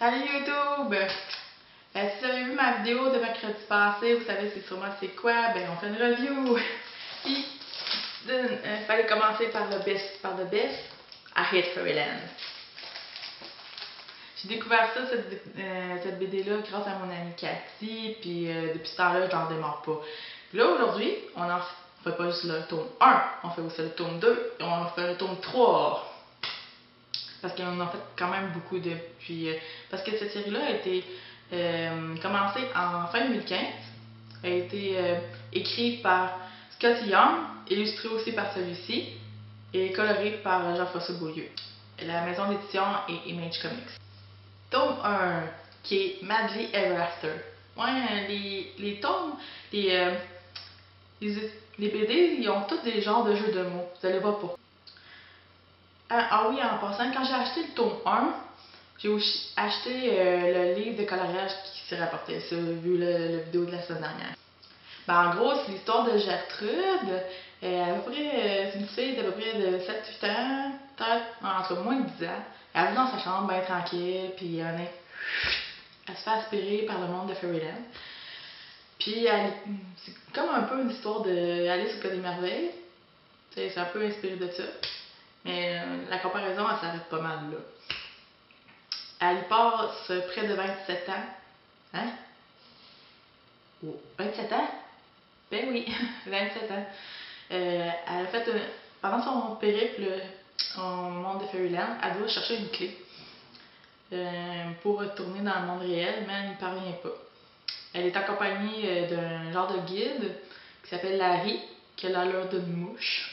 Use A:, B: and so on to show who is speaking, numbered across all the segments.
A: Salut YouTube! Si vous avez vu ma vidéo de mercredi passé, vous savez c'est quoi? Ben on fait une review! Puis, fallait commencer par le best. I hate Fairyland. J'ai découvert ça, cette BD-là, grâce à mon amie Cathy, puis depuis ce temps-là, je n'en démarre pas. Puis là, aujourd'hui, on en fait pas juste le tome 1, on fait aussi le tome 2, et on fait le tome 3. Parce qu'on en fait quand même beaucoup depuis. Parce que cette série-là a été commencée en fin 2015. Elle a été écrite par Scott Young, illustrée aussi par celui-ci, et colorée par Jean-François Beaulieu. La maison d'édition est Image Comics. Tome 1, qui est Madly Ever After. Ouais, les tomes, les BD, ils ont tous des genres de jeux de mots. Vous allez voir pourquoi. Ah oui, en passant, quand j'ai acheté le tome 1, j'ai aussi acheté le livre de coloriage qui s'est rapporté ça, vu le vidéo de la semaine dernière. Ben, en gros, c'est l'histoire de Gertrude. À peu près, c'est une fille d'à peu près de 7-8 ans, peut-être entre moins de 10 ans. Elle vit dans sa chambre bien tranquille, puis elle se fait aspirer par le monde de Fairyland. Puis c'est comme un peu une histoire de Alice au Pays des Merveilles. C'est un peu inspiré de ça. Mais la comparaison, elle s'arrête pas mal là. Elle y passe près de 27 ans. Hein? Oh, 27 ans? Ben oui, 27 ans. Elle a fait pendant son périple au monde de Fairyland, elle doit chercher une clé pour retourner dans le monde réel, mais elle n'y parvient pas. Elle est accompagnée d'un genre de guide qui s'appelle Larry, qui a l'allure d'une mouche.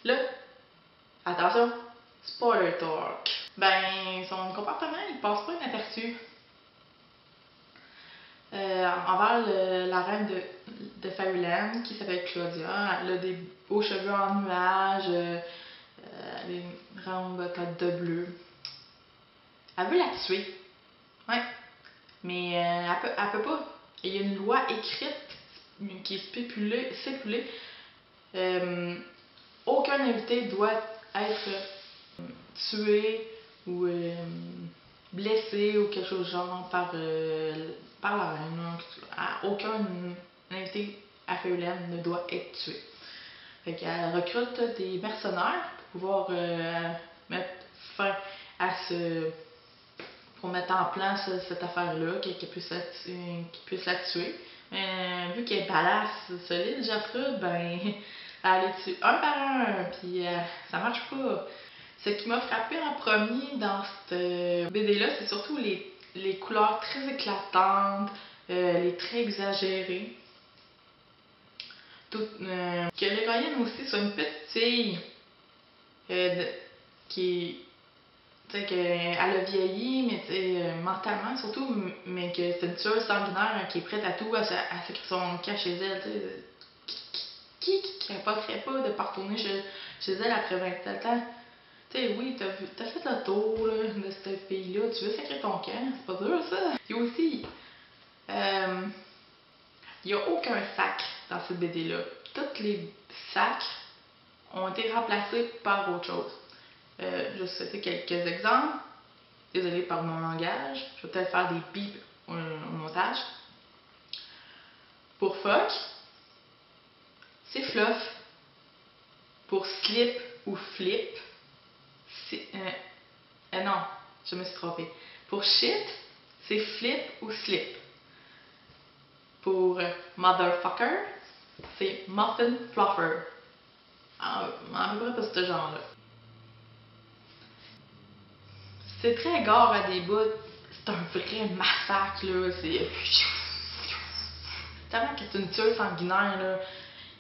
A: Là, attention, spoiler talk. Ben, son comportement, il passe pas inaperçu. Envers la reine de Fairyland, qui s'appelle Claudia. Elle a des beaux cheveux en nuages, des grandes bottes de bleu. Elle veut la tuer. Ouais. Mais elle peut pas. Il y a une loi écrite qui est stipulée. Aucun invité doit être tué ou blessé ou quelque chose de genre par la reine. Aucun invité à Fairyland ne doit être tué. Fait qu'elle recrute des mercenaires pour pouvoir mettre fin à pour mettre en place cette affaire-là, qu'elle puisse la tuer. Mais vu qu'elle est badass, solide, Gertrude, ben elle les tue un par un, puis ça marche pas. Ce qui m'a frappé en premier dans cette BD-là, c'est surtout les couleurs très éclatantes, les traits exagérés. Que l'héroïne aussi soit une petite fille qui, tu sais, qu'elle a vieilli, mais mentalement surtout, mais que c'est une tueuse sanguinaire qui est prête à tout, à sacrer son camp chez elle, tu sais. Qui capoterait pas de pas retourner chez elle après 27 ans? Tu sais, oui, t'as fait le tour là, de cette fille-là, tu veux sacrer ton camp, c'est pas dur ça. Et aussi, il n'y a aucun sacre dans cette BD-là. Tous les sacres ont été remplacés par autre chose. Je vais citer quelques exemples. Désolée par mon langage. Je vais peut-être faire des bips au montage. Pour fuck, c'est fluff. Pour slip ou flip, c'est. Non, je me suis trompée. Pour shit, c'est flip ou slip. Pour motherfucker, c'est muffin fluffer. À peu près pas ce genre-là. C'est très gore à des bouts. C'est un vrai massacre, là. C'est. Tellement que c'est une tueuse sanguinaire, là.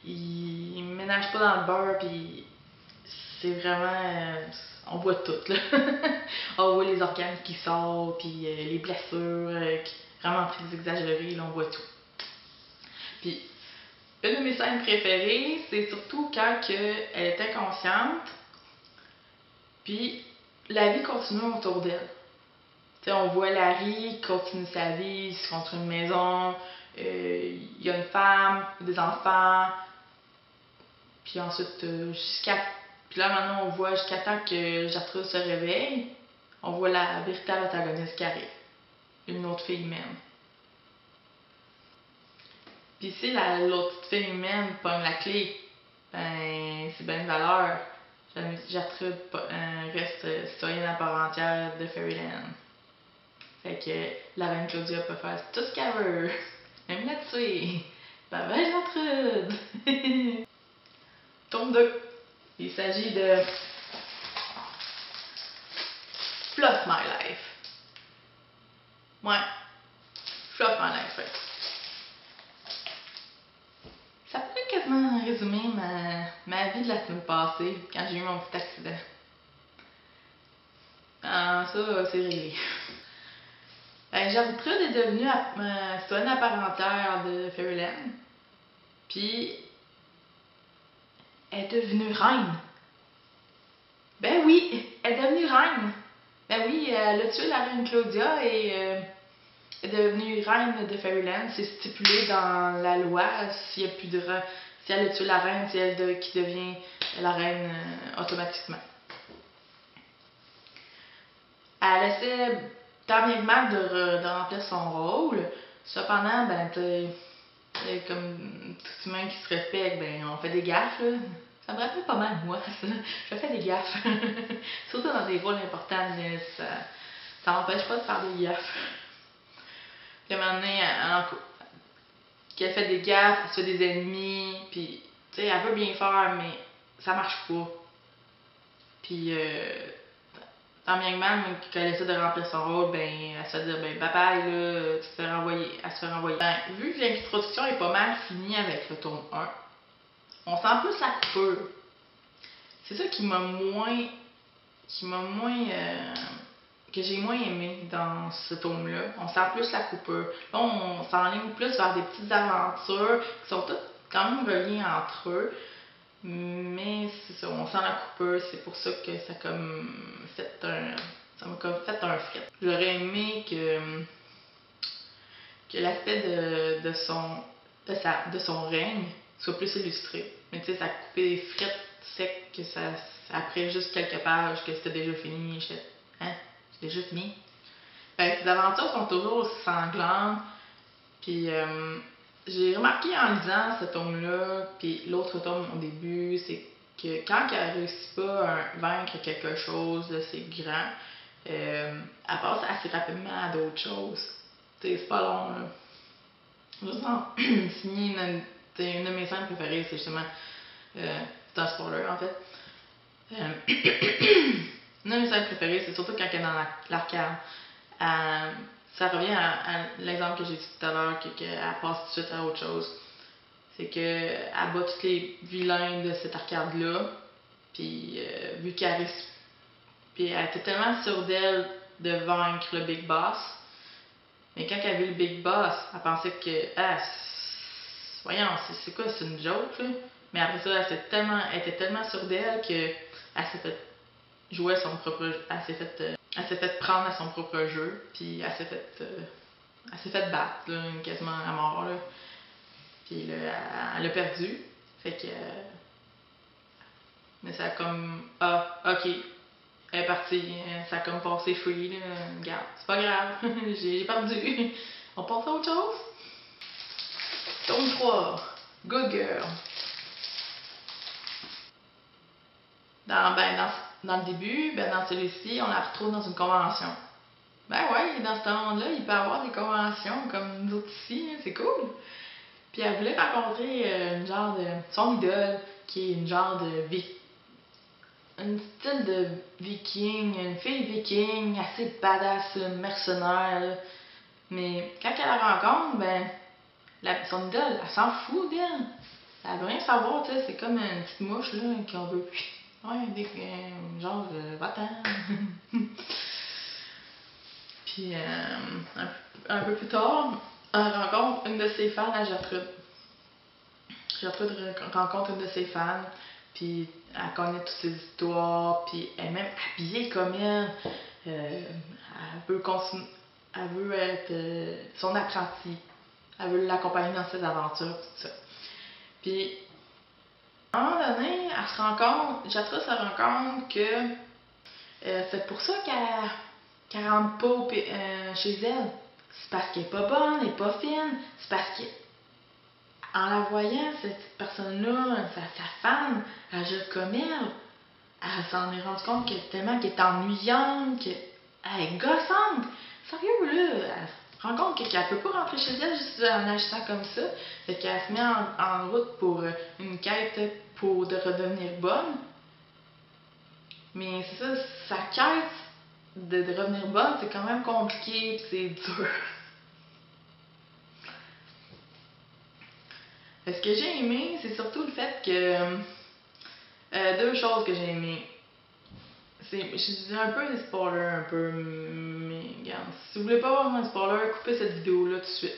A: Il ménage pas dans le beurre, pis c'est vraiment. On voit tout, là. On voit les organes qui sortent, puis les blessures, vraiment très exagérées, là, on voit tout. Puis, une de mes scènes préférées, c'est surtout quand elle est inconsciente, puis la vie continue autour d'elle. T'sais, on voit Larry continuer sa vie, il se construit une maison, il y a une femme, des enfants, puis ensuite Puis là maintenant on voit jusqu'à temps que Gertrude se réveille, on voit la véritable antagoniste qui arrive. Une autre fille humaine. Puis si l'autre fille humaine pogne la clé, ben c'est bien de valeur. Gertrude reste citoyenne à part entière de Fairyland. Fait que la reine Claudia peut faire tout ce qu'elle veut. Même la tuer. Bye bye Gertrude! Tome 2. Il s'agit de Fluff My Life. Ouais. Fluff My Life, ouais. Ça peut quasiment résumer ma vie de la semaine passée, quand j'ai eu mon petit accident. Ah, ça, c'est réglé. Ben, Gertrude est devenue citoyenne à part entière de Fairyland. Puis, elle est devenue reine. Ben oui, elle est devenue reine. Ben oui, elle a tué la reine Claudia et est devenue reine de Fairyland. C'est stipulé dans la loi s'il y a plus de si elle a tué la reine, c'est elle qui devient la reine automatiquement. Elle essaie tant bien que mal de remplir son rôle. Cependant, ben comme tout humain qui se respecte, ben on fait des gaffes là. Ça me rappelle pas mal moi, ça. Je fais des gaffes. Surtout dans des rôles importants, mais ça m'empêche pas de faire des gaffes. Puis à un moment donné, qu'elle fait des gaffes, elle se fait des ennemis, puis tu sais, elle veut bien faire, mais ça marche pas. Puis tant bien que mal, quand elle essaie de remplir son rôle, ben elle se fait dire ben bye bye là, tu te fais renvoyer. Elle se fait renvoyer. Ben, vu que l'introduction est pas mal finie avec le tome 1, on sent plus la coupure. C'est ça qui m'a moins. Que j'ai moins aimé dans ce tome-là. On sent plus la coupure. Là, on s'enligne plus vers des petites aventures qui sont toutes quand même reliées entre eux. Mais c'est ça, on sent la coupure. C'est pour ça que ça comme fait un. Ça m'a comme fait un fret. J'aurais aimé que l'aspect de son règne soit plus illustré. Mais tu sais, ça a coupé des frettes secs que ça après juste quelques pages que c'était déjà fini. J'étais, hein? C'est déjà fini? Fait que ces aventures sont toujours aussi sanglantes. Puis j'ai remarqué en lisant ce tome-là, puis l'autre tome au début, c'est que quand elle réussit pas à vaincre quelque chose d'assez grand, elle passe assez rapidement à d'autres choses. T'sais, c'est pas long, là. Juste signer une de mes scènes préférées, c'est justement. C'est un spoiler, en fait. Une de mes scènes préférées, c'est surtout quand elle est dans l'arcade. Ça revient à l'exemple que j'ai dit tout à l'heure, qu'elle passe tout de suite à autre chose. C'est qu'elle bat tous les vilains de cette arcade-là. Puis, vu qu'elle risque. Puis, elle était tellement sûre d'elle de vaincre le Big Boss. Mais quand elle a vu le Big Boss, elle pensait que. Voyons, c'est quoi, c'est une joke, là? Mais après ça, elle était tellement sûre d'elle qu'elle s'est fait jouer à son propre. Elle s'est fait prendre à son propre jeu, puis elle s'est fait battre, là, quasiment à mort, là. Puis là, elle a perdu. Fait que. Mais ça a comme. Ah, ok. Elle est partie. Ça a comme passé free, là. Regarde, c'est pas grave. J'ai perdu. On passe à autre chose? Tome 3. Good Girl. Dans le début, dans celui-ci, on la retrouve dans une convention. Ben ouais, dans ce monde-là, il peut y avoir des conventions comme nous autres ici, hein, c'est cool. Puis elle voulait rencontrer une genre de. Son idole, qui est une genre de. Un style de viking, une fille viking, assez badass, mercenaire. Là. Mais quand elle la rencontre, ben. Son idole, elle s'en fout d'elle. Elle veut rien savoir, tu sais, c'est comme une petite mouche, là, qu'on veut. Ouais, genre, va-t'en. Puis, un peu plus tard, elle rencontre une de ses fans à Gertrude. Gertrude rencontre une de ses fans, puis elle connaît toutes ses histoires, puis elle est même habillée comme elle. Elle veut être son apprentie. Elle veut l'accompagner dans ses aventures, tout ça. Puis, à un moment donné, Gertrude se rend compte que c'est pour ça qu'elle rentre pas chez elle. C'est parce qu'elle est pas bonne, elle est pas fine. C'est parce qu'en la voyant, cette personne-là, sa femme, agir comme elle s'en est rendue compte que tellement qu'elle est ennuyante, qu'elle est gossante. Sérieux, là, elle se rend compte qu'elle peut pas rentrer chez elle juste en agissant comme ça. Fait qu'elle se met en route pour une quête pour de redevenir bonne. Mais c'est ça, sa quête de revenir bonne, c'est quand même compliqué et c'est dur. Ce que j'ai aimé, c'est surtout le fait que. Deux choses que j'ai aimées. Je dis un peu des spoilers, un peu. Mais regarde, si vous voulez pas voir un spoiler, coupez cette vidéo-là tout de suite.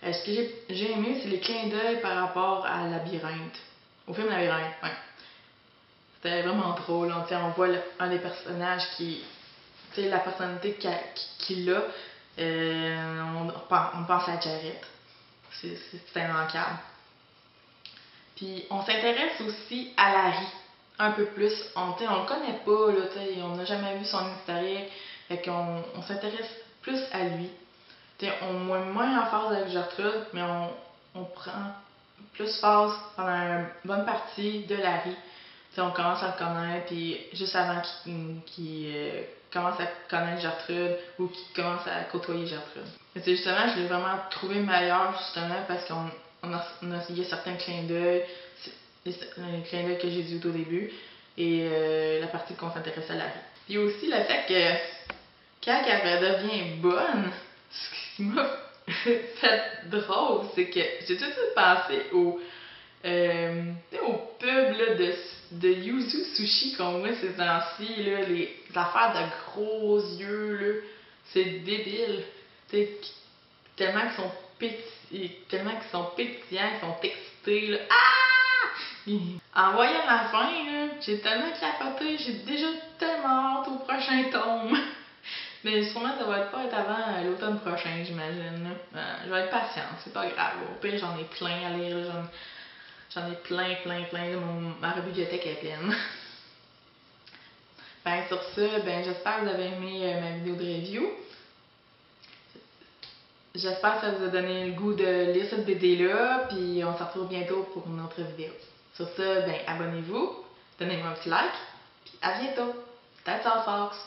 A: Ce que j'ai aimé, c'est les clins d'œil par rapport à Labyrinthe. Au film Labyrinthe, ouais. C'était vraiment drôle. On voit un des personnages qui. Tu sais, la personnalité qu'il a. On pense à Jared. C'est immanquable. Puis on s'intéresse aussi à Larry un peu plus. On le connaît pas, là, on n'a jamais vu son historique. Fait qu'on s'intéresse plus à lui. On est moins en phase avec Gertrude, mais on prend plus phase pendant une bonne partie de Larry. On commence à le connaître, puis juste avant qu'il commence à connaître Gertrude ou qu'il commence à côtoyer Gertrude. Justement, je l'ai vraiment trouvé meilleur, justement, parce qu'on a essayé certains clins d'œil, les clins d'œil que j'ai dit au début, et la partie qu'on s'intéresse à Larry. Puis aussi le fait que quand elle redevient bonne, ce qui m'a fait drôle, c'est que j'ai tout de suite pensé au pub là, de Yuzu Sushi qu'on voit ces temps-ci, les affaires de gros yeux, là, c'est débile. Tellement qu'ils sont pétillants, ils sont excités. Là. Ah! En voyant la fin, j'ai tellement capoté, j'ai déjà tellement hâte au prochain tome. Mais sûrement ça va pas être avant l'automne prochain, j'imagine. Je vais être patiente, c'est pas grave. Au pire, j'en ai plein à lire. J'en ai plein. Ma bibliothèque est pleine. Sur ça, j'espère que vous avez aimé ma vidéo de review. J'espère que ça vous a donné le goût de lire cette BD-là, puis on se retrouve bientôt pour une autre vidéo. Sur ça, abonnez-vous, donnez-moi un petit like, puis à bientôt. That's all, folks!